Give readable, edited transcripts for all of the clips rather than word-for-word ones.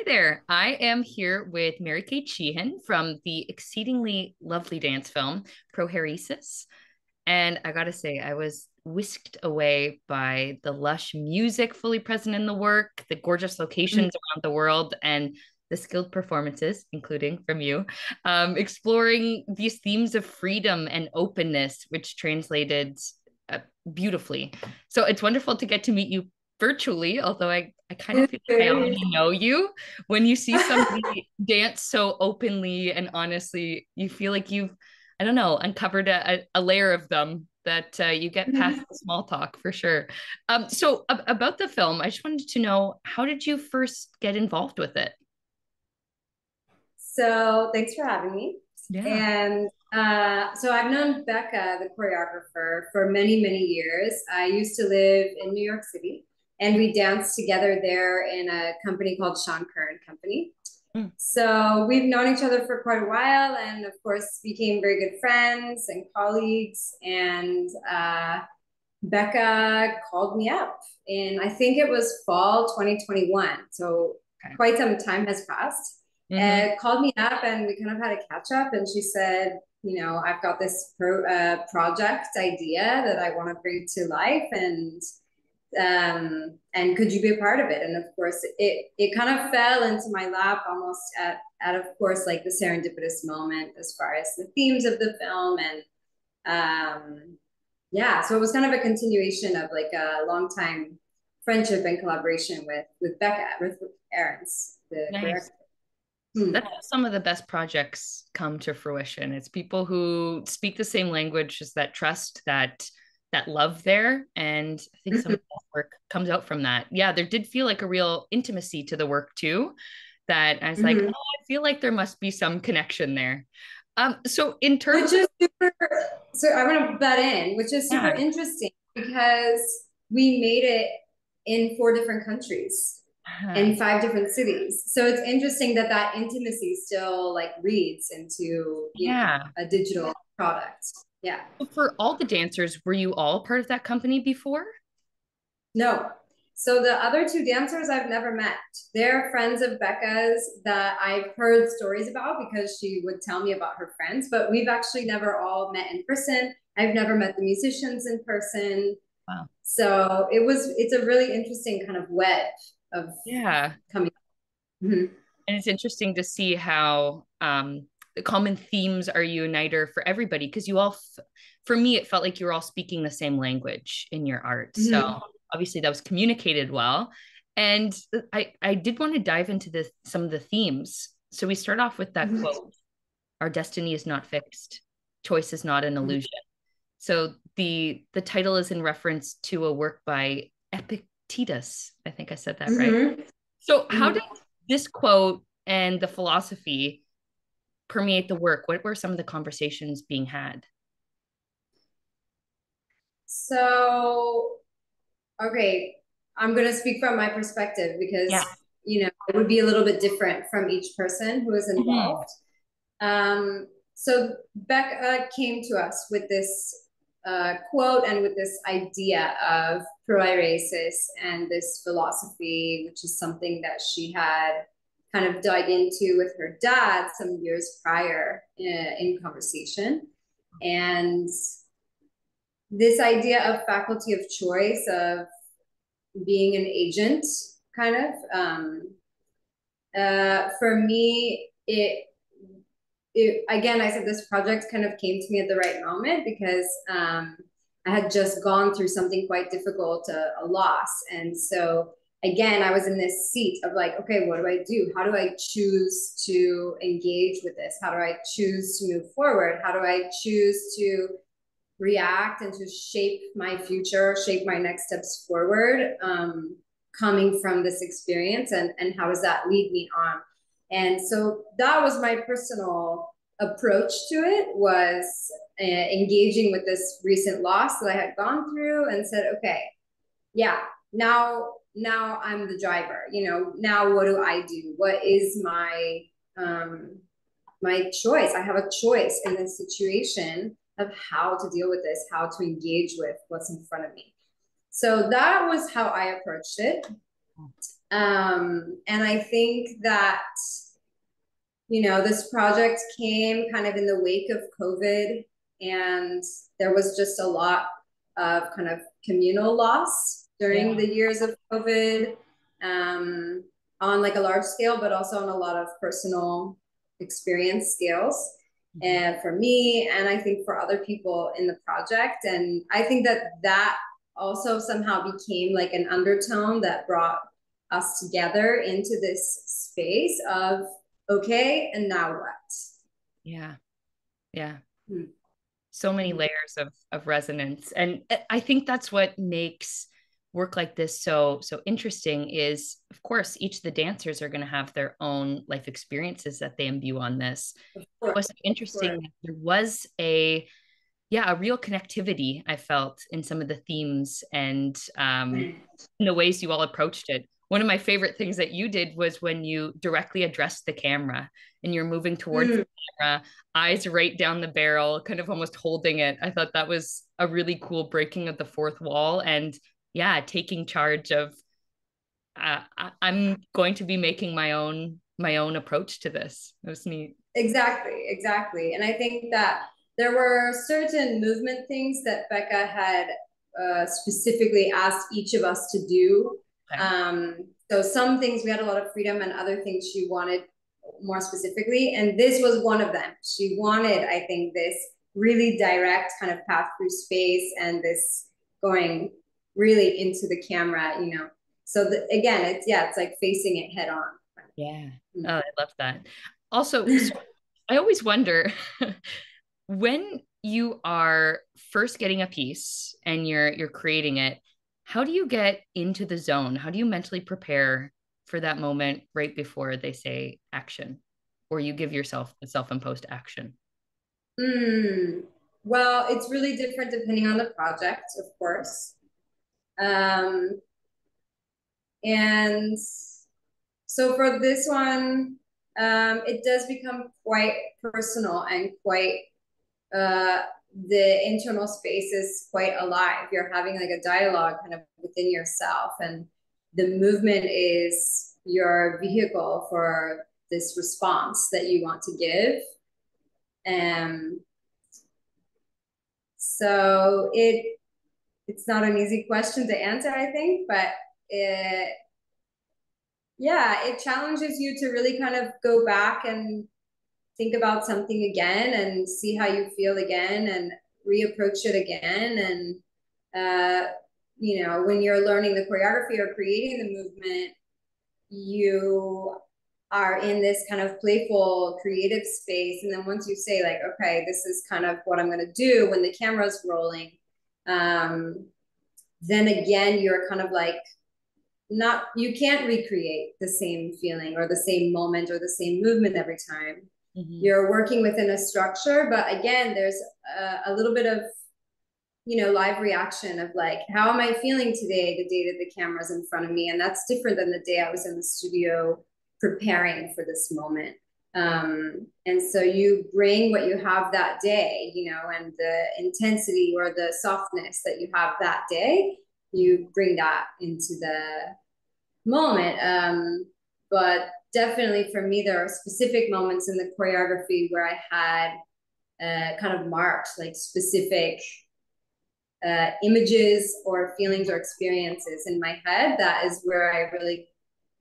there. I am here with Mary Kate Sheehan from the exceedingly lovely dance film Prohairesis. And I gotta say, I was whisked away by the lush music fully present in the work, the gorgeous locations around the world, and the skilled performances, including from you, exploring these themes of freedom and openness, which translated uh, beautifully. So it's wonderful to get to meet you virtually, although I kind of feel like I already know you. When you see somebody dance so openly and honestly, you feel like you've, I don't know, uncovered a layer of them that you get past the small talk for sure. About the film, I just wanted to know, how did you first get involved with it? So thanks for having me. Yeah. And so I've known Becca, the choreographer, for many, many years. I used to live in New York City, and we danced together there in a company called Sean Curran Company. Mm. So we've known each other for quite a while, and of course became very good friends and colleagues. And Becca called me up, and I think it was fall 2021. So Okay. quite some time has passed. Mm-hmm. Called me up, and we kind of had a catch up. And she said, I've got this project idea that I want to bring to life, and could you be a part of it? And of course, it kind of fell into my lap almost at of course like the serendipitous moment as far as the themes of the film and yeah, so it was kind of a continuation of like a long time friendship and collaboration with Becca, with Arends, the Nice. director. Hmm. That's how some of the best projects come to fruition. It's people who speak the same language, just that trust, that love there. And I think some of the work comes out from that. Yeah, there did feel like a real intimacy to the work too. That I was like, oh, Mm-hmm. I feel like there must be some connection there. So in Which terms of is super, so I want to put that in, which is super yeah, interesting because we made it in 4 different countries in 5 different cities. So it's interesting that that intimacy still like reads into, yeah. a digital product. Yeah. So for all the dancers, were you all part of that company before? No. So the other two dancers I've never met. They're friends of Becca's that I've heard stories about because she would tell me about her friends, but we've actually never all met in person. I've never met the musicians in person. Wow. So it's a really interesting kind of web of Yeah. coming. Mhm. And it's interesting to see how the common themes are a uniter for everybody because for me, it felt like you were all speaking the same language in your art. So Mhm. obviously that was communicated well. And I did want to dive into some of the themes. So we start off with that Mhm. quote, our destiny is not fixed. Choice is not an illusion. So the title is in reference to a work by Epictetus. I think I said that right. Mhm. So, how did Mhm. this quote and the philosophy permeate the work? What were some of the conversations being had? So, okay, I'm going to speak from my perspective because, Yeah. it would be a little bit different from each person who is Mhm. involved. So Beck came to us with this quote and with this idea of prohairesis and this philosophy, which is something that she had kind of dug into with her dad some years prior in conversation. And this idea of faculty of choice, of being an agent, kind of, for me, again, I said this project kind of came to me at the right moment because I had just gone through something quite difficult, a loss. And so, again, I was in this seat of like, okay, what do I do? How do I choose to engage with this? How do I choose to move forward? How do I choose to react and to shape my future, shape my next steps forward, coming from this experience, and how does that lead me on? And so that was my personal approach to it, was engaging with this recent loss that I had gone through, and said, okay, yeah, now I'm the driver. Now what do I do? What is um, my choice? I have a choice in this situation of how to deal with this, how to engage with what's in front of me. So that was how I approached it. And I think that, this project came kind of in the wake of COVID, and there was just a lot of kind of communal loss during the years of COVID, on like a large scale, but also on a lot of personal experience scales. And for me, and I think for other people in the project. And I think that also somehow became like an undertone that brought us together into this space of, okay, and now what? Yeah. So many layers of resonance. And I think that's what makes work like this so interesting is, of course, each of the dancers are going to have their own life experiences that they imbue on this. It was interesting that there was a real connectivity I felt in some of the themes and in the ways you all approached it. One of my favorite things that you did was when you directly addressed the camera and you're moving towards the camera, eyes right down the barrel, kind of almost holding it. I thought that was a really cool breaking of the fourth wall and taking charge of I'm going to be making my own approach to this. It was neat. Exactly. And I think that there were certain movement things that Becca had specifically asked each of us to do. Okay. So some things we had a lot of freedom, and other things she wanted more specifically. And this was one of them. She wanted, I think, this really direct kind of path through space and this going really into the camera, So again, it's like facing it head on. Yeah. Oh, I love that. Also, so I always wonder when you are first getting a piece and you're creating it, how do you get into the zone? How do you mentally prepare for that moment right before they say action, or you give yourself a self-imposed action? Well, it's really different depending on the project, of course. And so for this one, it does become quite personal and quite the internal space is quite alive. You're having like a dialogue kind of within yourself, and the movement is your vehicle for this response that you want to give. So it's not an easy question to answer, I think, but it challenges you to really kind of go back and think about something again and see how you feel again and reapproach it again. And, when you're learning the choreography or creating the movement, you are in this kind of playful, creative space. And then once you say like, okay, this is kind of what I'm going to do when the camera's rolling, then again, you're kind of like, you can't recreate the same feeling or the same moment or the same movement every time. You're working within a structure, but again, there's a little bit of, live reaction of like, how am I feeling today, the day that the camera's in front of me? And that's different than the day I was in the studio preparing for this moment. And so you bring what you have that day, and the intensity or the softness that you have that day, you bring that into the moment. But definitely for me, there are specific moments in the choreography where I had kind of marked like specific images or feelings or experiences in my head. That is where I really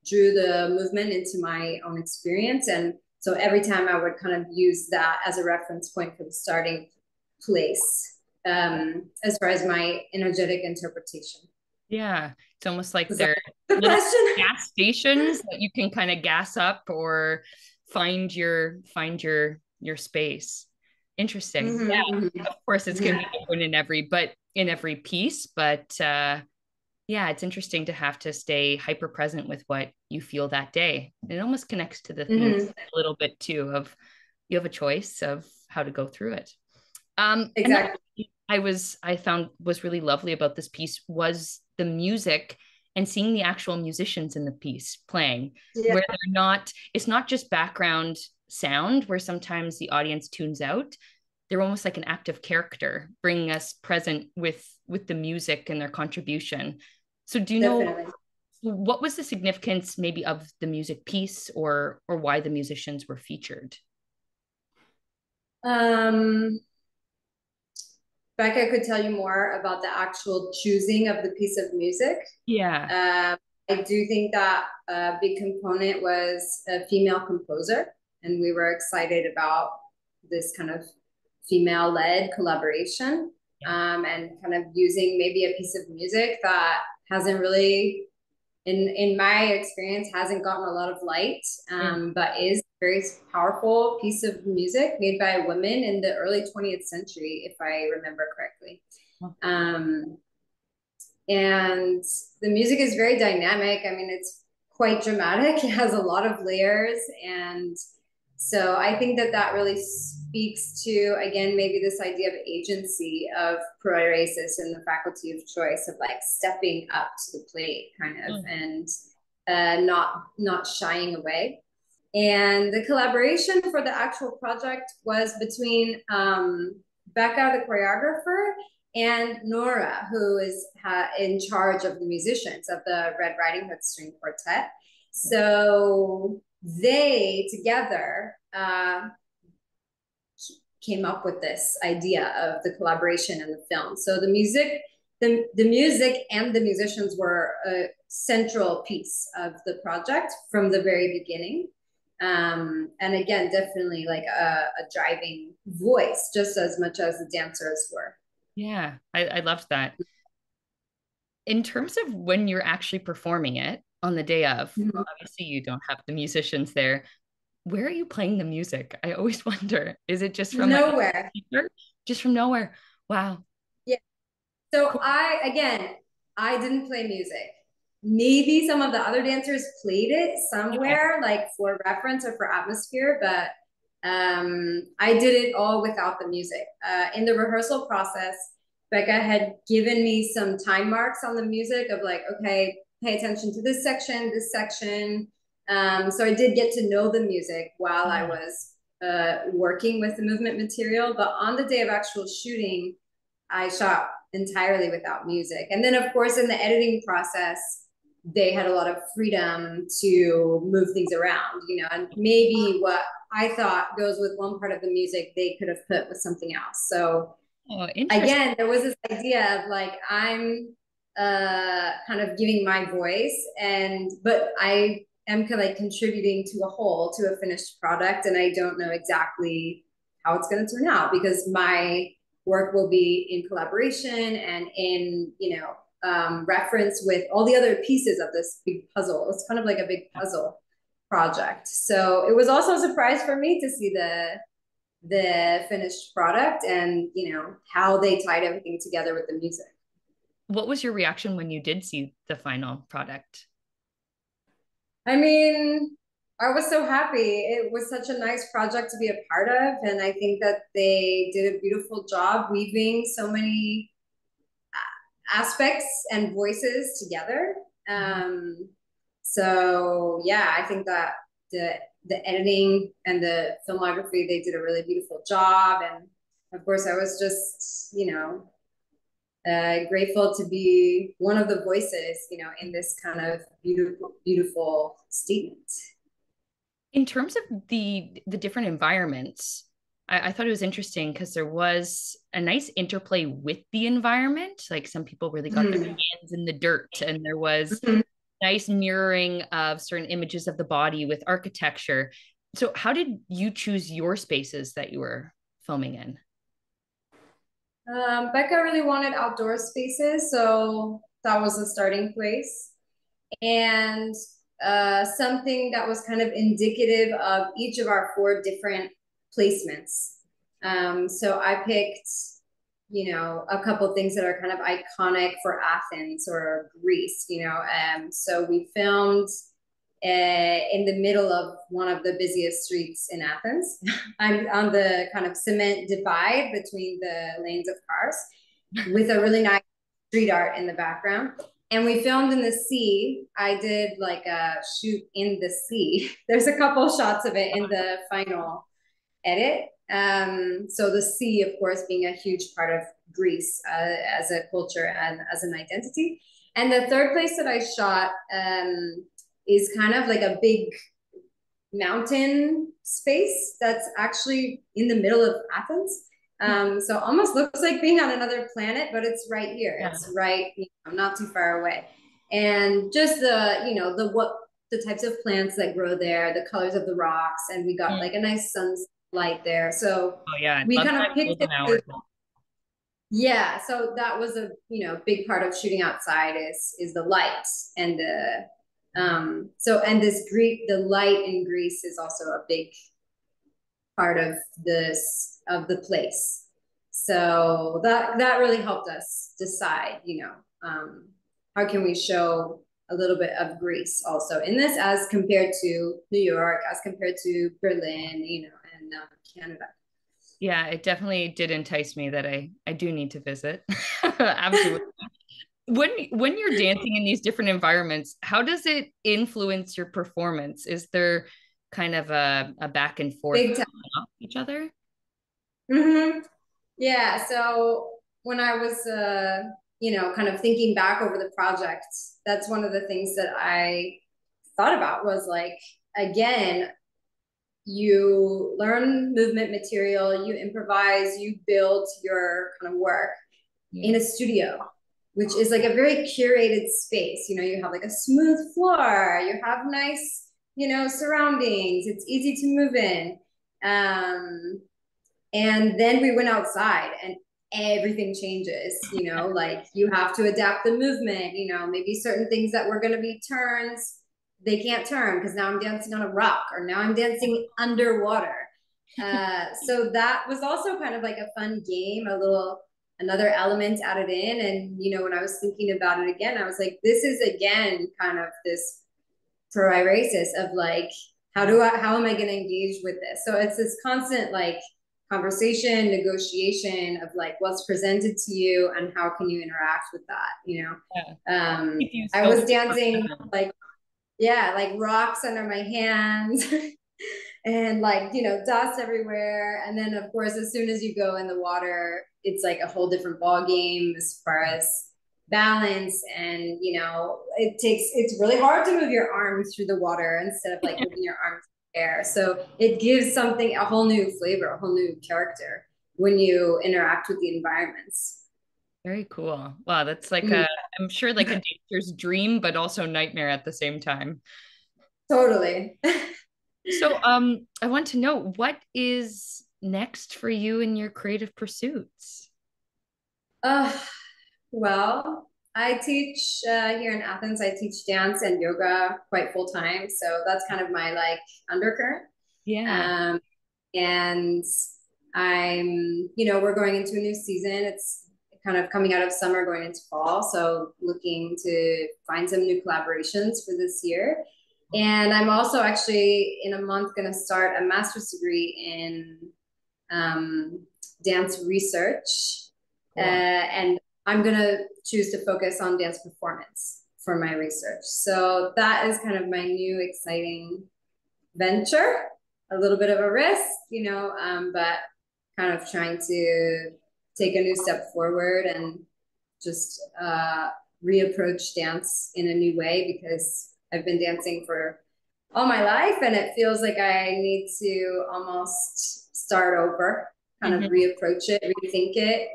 drew the movement into my own experience. And so every time I would kind of use that as a reference point for the starting place, as far as my energetic interpretation. Yeah, it's almost like they're little gas stations that you can kind of gas up or find your space. Interesting. Of course, it's going to be different in every piece, but it's interesting to have to stay hyper present with what you feel that day. It almost connects to the themes a little bit too of you have a choice of how to go through it. Exactly. I found was really lovely about this piece was the music and seeing the actual musicians in the piece playing, where it's not just background sound where sometimes the audience tunes out. They're almost like an active character, bringing us present with the music and their contribution. So do you know What was the significance maybe of the music piece, or why the musicians were featured? Um, Becca could tell you more about the actual choosing of the piece of music. Yeah. Um, I do think that a big component was a female composer, and we were excited about this kind of female-led collaboration, Yeah. and kind of using maybe a piece of music that hasn't really, in my experience, hasn't gotten a lot of light, Mm. but is a very powerful piece of music made by women in the early 20th century, if I remember correctly. Um, and the music is very dynamic. I mean, it's quite dramatic. It has a lot of layers, and so I think that that really speaks to, again, maybe this idea of agency of prohairesis and the faculty of choice, of like stepping up to the plate, kind of, Mm. and not shying away. And the collaboration for the actual project was between Becca, the choreographer, and Nora, who is in charge of the musicians of the Red Riding Hood String Quartet. So they together came up with this idea of the collaboration in the film. So the music and the musicians were a central piece of the project from the very beginning. And again, definitely like a driving voice, just as much as the dancers were. Yeah, I loved that. In terms of when you're actually performing it on the day of, Mhm. obviously you don't have the musicians there. Where are you playing the music? I always wonder. Is it just from like a Nowhere. speaker? Just from nowhere? Wow. Yeah. So Cool. I didn't play music. Maybe some of the other dancers played it Okay. somewhere, like for reference or for atmosphere, but I did it all without the music. In the rehearsal process, Becca had given me some time marks on the music of like, okay, pay attention to this section, this section. So I did get to know the music while I Yeah. was working with the movement material. But on the day of actual shooting, I shot entirely without music. And then, of course, in the editing process, they had a lot of freedom to move things around, and maybe what I thought goes with one part of the music, they could have put with something else. So Oh, interesting. again, there was this idea of like, I'm kind of giving my voice, but I am kind of like contributing to a whole, to a finished product. And I don't know exactly how it's going to turn out, because my work will be in collaboration and in, reference with all the other pieces of this big puzzle. It's kind of like a big puzzle project. So it was also a surprise for me to see the finished product, and how they tied everything together with the music. What was your reaction when you did see the final product? I mean, I was so happy. It was such a nice project to be a part of, and I think that they did a beautiful job weaving so many aspects and voices together. Mhm. So yeah, I think that the the editing and the filmography, they did a really beautiful job. And of course, I was just, grateful to be one of the voices, in this kind of beautiful, beautiful statement. In terms of the different environments, I thought it was interesting because there was a nice interplay with the environment. Like some people really got their Mm-hmm. hands in the dirt, and there was Mm-hmm. nice mirroring of certain images of the body with architecture. So, how did you choose your spaces that you were filming in? Becca really wanted outdoor spaces, so that was a starting place. And something that was kind of indicative of each of our four different placements. So I picked, a couple things that are kind of iconic for Athens or Greece, so we filmed in the middle of one of the busiest streets in Athens. I'm on the kind of cement divide between the lanes of cars, with a really nice street art in the background. And we filmed in the sea. I did like a shoot in the sea. There's a couple shots of it in the final edit. So the sea, of course, being a huge part of Greece as a culture and as an identity. And the third place that I shot is kind of like a big mountain space that's actually in the middle of Athens. So almost looks like being on another planet, but it's right here. Yeah. It's right, not too far away. And just the types of plants that grow there, the colors of the rocks, and we got like a nice sunlight there. So Oh yeah, we kind of lunchtime picked golden it. hour. Yeah, so that was a big part of shooting outside is the light and and the light in Greece is also a big part of the place. So that really helped us decide, how can we show a little bit of Greece also in this as compared to New York, as compared to Berlin, and Canada. Yeah, it definitely did entice me that I do need to visit. Absolutely. When you're dancing in these different environments, how does it influence your performance? Is there kind of a back and forth Big time. off each other? Mm-hmm. Yeah. So when I was, kind of thinking back over the project, that's one of the things that I thought about was like, again, you learn movement material, you improvise, you build your kind of work in a studio, which is like a very curated space. You have like a smooth floor, you have nice, surroundings, it's easy to move in. And then we went outside and everything changes, like you have to adapt the movement, maybe certain things that were going to be turns, they can't turn because now I'm dancing on a rock or now I'm dancing underwater. So that was also kind of like a fun game, another element added in. And, when I was thinking about it again, I was like, this is again kind of this Prohairesis of like, how am I going to engage with this? So it's this constant like conversation, negotiation of like what's presented to you and how can you interact with that. I was dancing like, yeah, like rocks under my hands and like, dust everywhere. And then of course, as soon as you go in the water, it's like a whole different ball game as far as balance. And, it's really hard to move your arms through the water instead of like moving your arms in the air. So it gives something, a whole new flavor, a whole new character when you interact with the environments. Very cool. Wow, that's like I'm sure like a dancer's dream, but also nightmare at the same time. Totally. So, I want to know what is next for you in your creative pursuits? Uh, well, I teach here in Athens. I teach dance and yoga quite full time, so that's kind of my like undercurrent. Yeah. Um, and we're going into a new season. It's kind of coming out of summer, going into fall. So looking to find some new collaborations for this year. And I'm also actually in a month going to start a master's degree in dance research. Cool. And I'm going to choose to focus on dance performance for my research. So that is kind of my new exciting venture, a little bit of a risk, but kind of trying to take a new step forward and just reapproach dance in a new way because I've been dancing for all my life and it feels like I need to almost start over, kind of reapproach it, rethink it,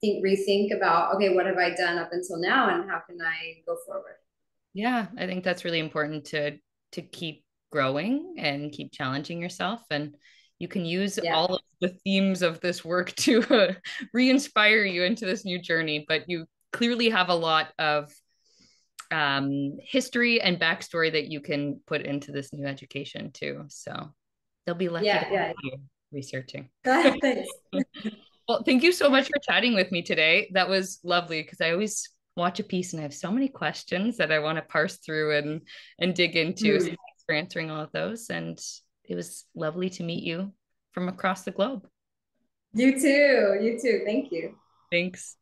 rethink about, okay, what have I done up until now and how can I go forward? Yeah, I think that's really important to keep growing and keep challenging yourself. And you can use all of the themes of this work to re-inspire you into this new journey. But you clearly have a lot of history and backstory that you can put into this new education too. So they'll be lucky to have you researching. Thanks. Well, thank you so much for chatting with me today. That was lovely because I always watch a piece and I have so many questions that I want to parse through and dig into. So thanks for answering all of those. And it was lovely to meet you from across the globe. You too. You too. Thank you. Thanks.